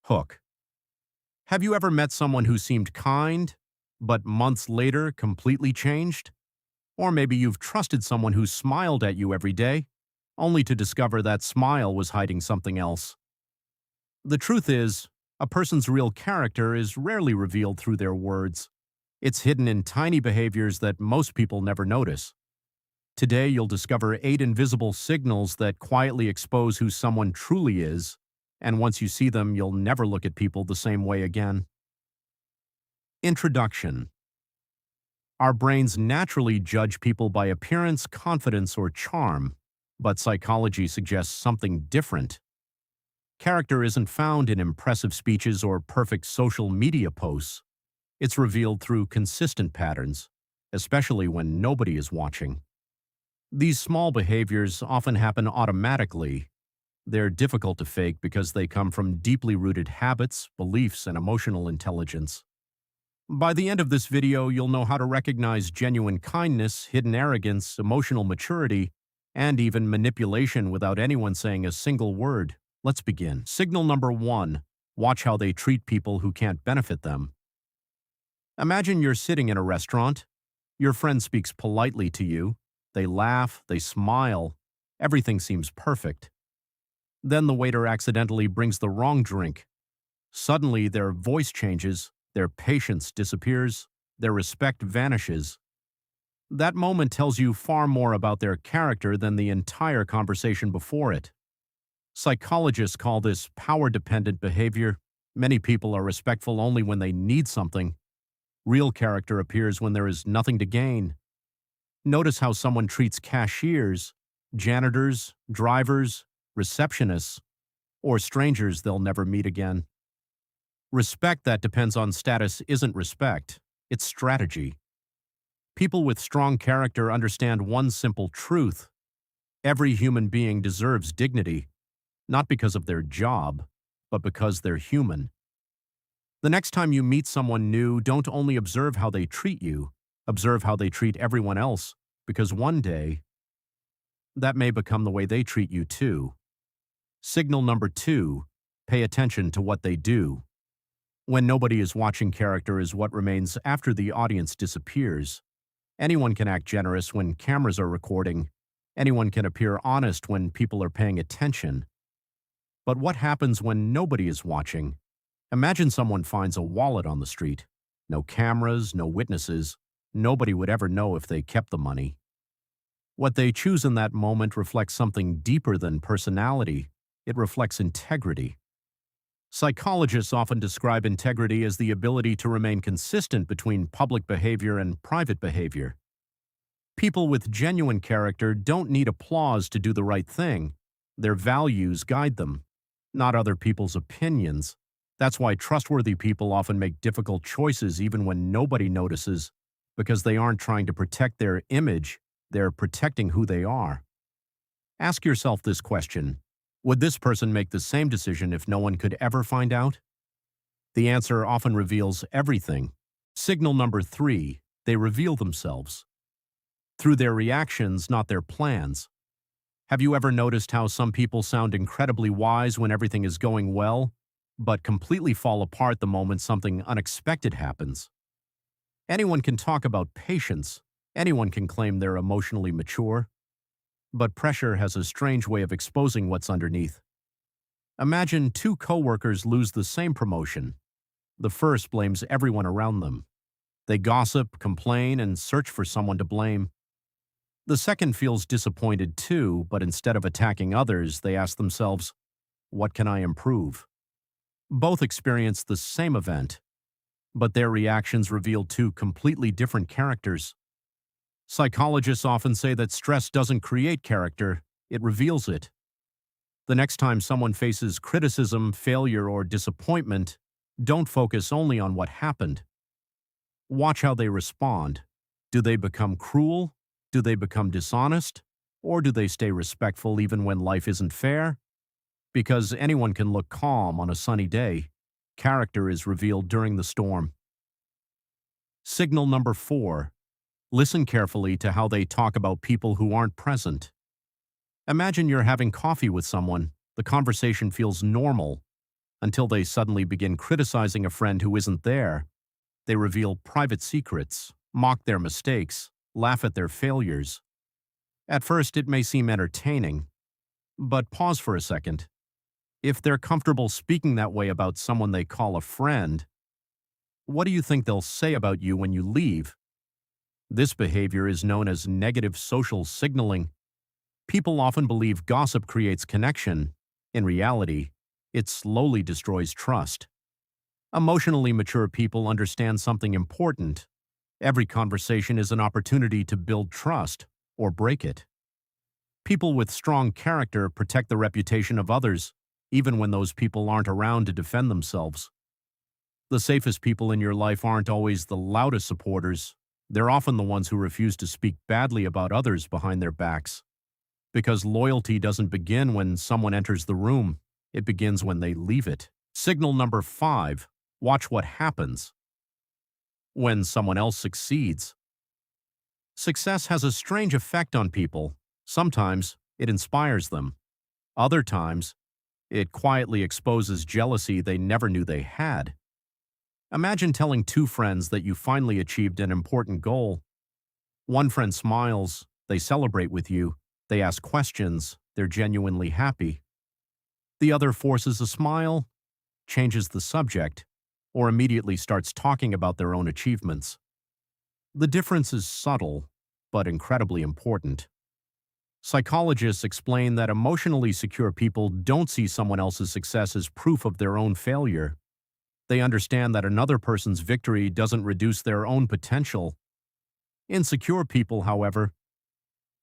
Hook. Have you ever met someone who seemed kind, but months later completely changed? Or maybe you've trusted someone who smiled at you every day, only to discover that smile was hiding something else. The truth is, a person's real character is rarely revealed through their words. It's hidden in tiny behaviors that most people never notice. Today, you'll discover 8 invisible signals that quietly expose who someone truly is, and once you see them, you'll never look at people the same way again. Introduction. Our brains naturally judge people by appearance, confidence, or charm, but psychology suggests something different. Character isn't found in impressive speeches or perfect social media posts. It's revealed through consistent patterns, especially when nobody is watching. These small behaviors often happen automatically. They're difficult to fake because they come from deeply rooted habits, beliefs, and emotional intelligence. By the end of this video, you'll know how to recognize genuine kindness, hidden arrogance, emotional maturity, and even manipulation without anyone saying a single word. Let's begin. Signal number 1. Watch how they treat people who can't benefit them. Imagine you're sitting in a restaurant. Your friend speaks politely to you. They laugh, they smile. Everything seems perfect. Then the waiter accidentally brings the wrong drink. Suddenly, their voice changes, their patience disappears, their respect vanishes. That moment tells you far more about their character than the entire conversation before it. Psychologists call this power-dependent behavior. Many people are respectful only when they need something. Real character appears when there is nothing to gain. Notice how someone treats cashiers, janitors, drivers, receptionists, or strangers they'll never meet again. Respect that depends on status isn't respect, it's strategy. People with strong character understand one simple truth. Every human being deserves dignity, not because of their job, but because they're human. The next time you meet someone new, don't only observe how they treat you, observe how they treat everyone else, because one day, that may become the way they treat you too. Signal number 2, pay attention to what they do. When nobody is watching, character is what remains after the audience disappears. Anyone can act generous when cameras are recording. Anyone can appear honest when people are paying attention. But what happens when nobody is watching? Imagine someone finds a wallet on the street. No cameras, no witnesses. Nobody would ever know if they kept the money. What they choose in that moment reflects something deeper than personality. It reflects integrity. Psychologists often describe integrity as the ability to remain consistent between public behavior and private behavior. People with genuine character don't need applause to do the right thing. Their values guide them, not other people's opinions. That's why trustworthy people often make difficult choices even when nobody notices, because they aren't trying to protect their image, they're protecting who they are. Ask yourself this question: would this person make the same decision if no one could ever find out? The answer often reveals everything. Signal number 3, they reveal themselves. Through their reactions, not their plans. Have you ever noticed how some people sound incredibly wise when everything is going well, but completely fall apart the moment something unexpected happens? Anyone can talk about patience. Anyone can claim they're emotionally mature. But pressure has a strange way of exposing what's underneath. Imagine 2 coworkers lose the same promotion. The first blames everyone around them. They gossip, complain, and search for someone to blame. The second feels disappointed too, but instead of attacking others, they ask themselves, what can I improve? Both experience the same event, but their reactions reveal 2 completely different characters. Psychologists often say that stress doesn't create character, it reveals it. The next time someone faces criticism, failure, or disappointment, don't focus only on what happened. Watch how they respond. Do they become cruel? Do they become dishonest? Or do they stay respectful even when life isn't fair? Because anyone can look calm on a sunny day, character is revealed during the storm. Signal number 4. Listen carefully to how they talk about people who aren't present. Imagine you're having coffee with someone. The conversation feels normal. until they suddenly begin criticizing a friend who isn't there. They reveal private secrets, mock their mistakes, laugh at their failures. At first, it may seem entertaining, but pause for a second. If they're comfortable speaking that way about someone they call a friend, what do you think they'll say about you when you leave? This behavior is known as negative social signaling. People often believe gossip creates connection. In reality, it slowly destroys trust. Emotionally mature people understand something important. Every conversation is an opportunity to build trust or break it. People with strong character protect the reputation of others, even when those people aren't around to defend themselves. The safest people in your life aren't always the loudest supporters. They're often the ones who refuse to speak badly about others behind their backs. Because loyalty doesn't begin when someone enters the room, it begins when they leave it. Signal number 5, watch what happens when someone else succeeds. Success has a strange effect on people. Sometimes it inspires them. Other times, it quietly exposes jealousy they never knew they had. Imagine telling two friends that you finally achieved an important goal. One friend smiles, they celebrate with you, they ask questions, they're genuinely happy. The other forces a smile, changes the subject, or immediately starts talking about their own achievements. The difference is subtle, but incredibly important. Psychologists explain that emotionally secure people don't see someone else's success as proof of their own failure. They understand that another person's victory doesn't reduce their own potential. Insecure people, however,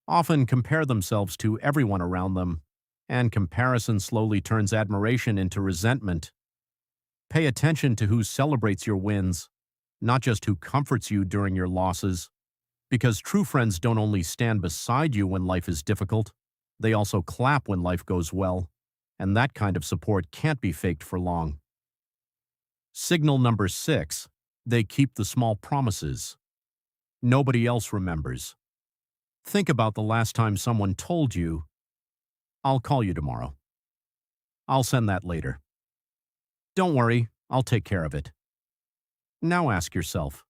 often compare themselves to everyone around them, and comparison slowly turns admiration into resentment. Pay attention to who celebrates your wins, not just who comforts you during your losses, because true friends don't only stand beside you when life is difficult, they also clap when life goes well, and that kind of support can't be faked for long. Signal number 6, they keep the small promises. Nobody else remembers. Think about the last time someone told you, "I'll call you tomorrow. I'll send that later. Don't worry, I'll take care of it." Now ask yourself,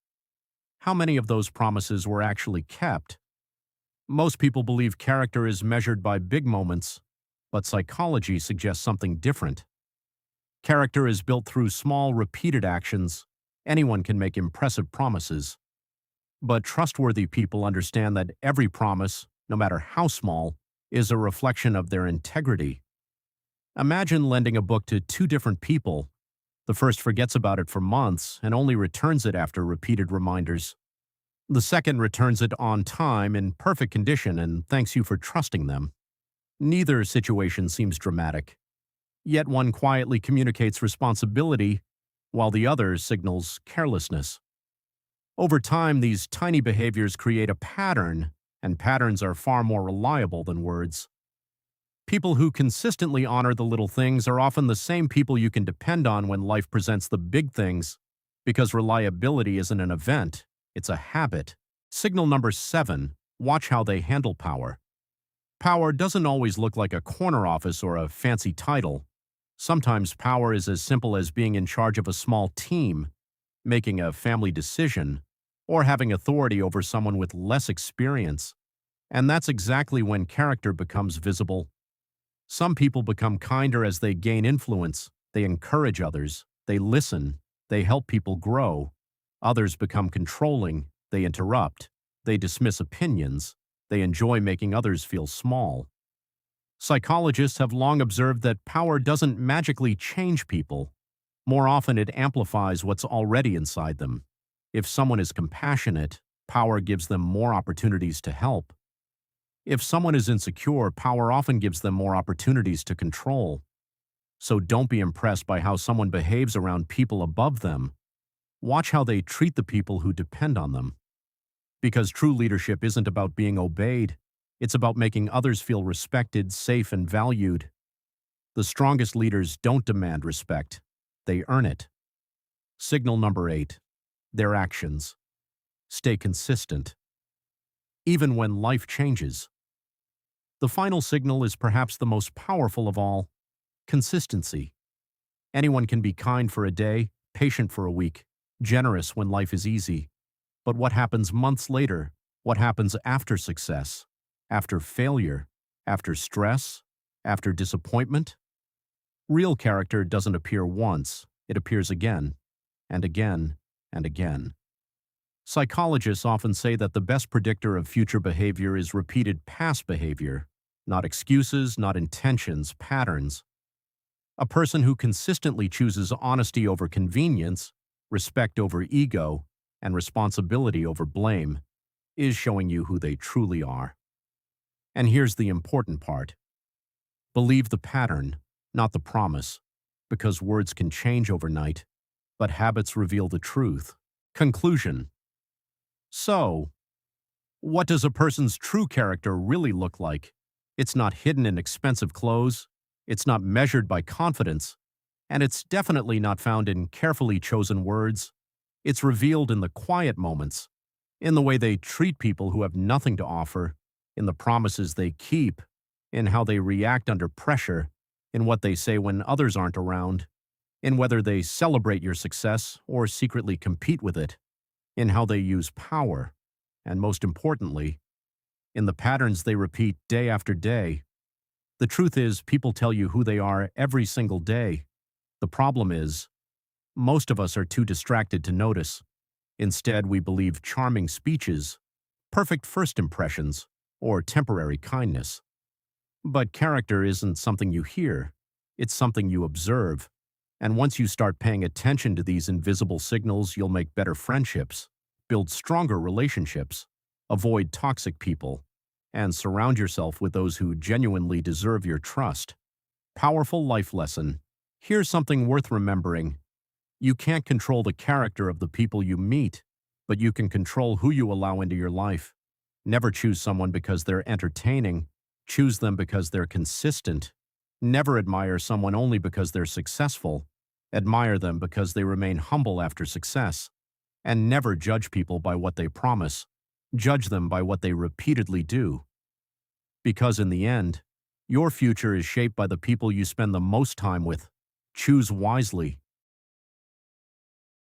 how many of those promises were actually kept? Most people believe character is measured by big moments, but psychology suggests something different. Character is built through small, repeated actions. Anyone can make impressive promises. But trustworthy people understand that every promise, no matter how small, is a reflection of their integrity. Imagine lending a book to two different people. The first forgets about it for months and only returns it after repeated reminders. The second returns it on time in perfect condition and thanks you for trusting them. Neither situation seems dramatic. Yet one quietly communicates responsibility, while the other signals carelessness. Over time, these tiny behaviors create a pattern, and patterns are far more reliable than words. People who consistently honor the little things are often the same people you can depend on when life presents the big things, because reliability isn't an event, it's a habit. Signal number 7, watch how they handle power. Power doesn't always look like a corner office or a fancy title. Sometimes power is as simple as being in charge of a small team, making a family decision, or having authority over someone with less experience. And that's exactly when character becomes visible. Some people become kinder as they gain influence, they encourage others, they listen, they help people grow. Others become controlling, they interrupt, they dismiss opinions, they enjoy making others feel small. Psychologists have long observed that power doesn't magically change people. More often, it amplifies what's already inside them. If someone is compassionate, power gives them more opportunities to help. If someone is insecure, power often gives them more opportunities to control. So don't be impressed by how someone behaves around people above them. Watch how they treat the people who depend on them. Because true leadership isn't about being obeyed. It's about making others feel respected, safe, and valued. The strongest leaders don't demand respect. They earn it. Signal number 8, their actions. Stay consistent. Even when life changes. The final signal is perhaps the most powerful of all: consistency. Anyone can be kind for a day, patient for a week, generous when life is easy. But what happens months later? What happens after success? After failure? After stress? After disappointment? Real character doesn't appear once, it appears again, and again, and again. Psychologists often say that the best predictor of future behavior is repeated past behavior, not excuses, not intentions, patterns. A person who consistently chooses honesty over convenience, respect over ego, and responsibility over blame is showing you who they truly are. And here's the important part. Believe the pattern, not the promise, because words can change overnight, but habits reveal the truth. Conclusion. So, what does a person's true character really look like? It's not hidden in expensive clothes, it's not measured by confidence, and it's definitely not found in carefully chosen words. It's revealed in the quiet moments, in the way they treat people who have nothing to offer, in the promises they keep, in how they react under pressure, in what they say when others aren't around, in whether they celebrate your success or secretly compete with it, in how they use power, and most importantly, in the patterns they repeat day after day. The truth is, people tell you who they are every single day. The problem is, most of us are too distracted to notice. Instead, we believe charming speeches, perfect first impressions, or temporary kindness. But character isn't something you hear, it's something you observe. And once you start paying attention to these invisible signals, you'll make better friendships, build stronger relationships, avoid toxic people, and surround yourself with those who genuinely deserve your trust. Powerful life lesson. Here's something worth remembering. You can't control the character of the people you meet, but you can control who you allow into your life. Never choose someone because they're entertaining. Choose them because they're consistent. Never admire someone only because they're successful. Admire them because they remain humble after success. And never judge people by what they promise. Judge them by what they repeatedly do. Because in the end, your future is shaped by the people you spend the most time with. Choose wisely.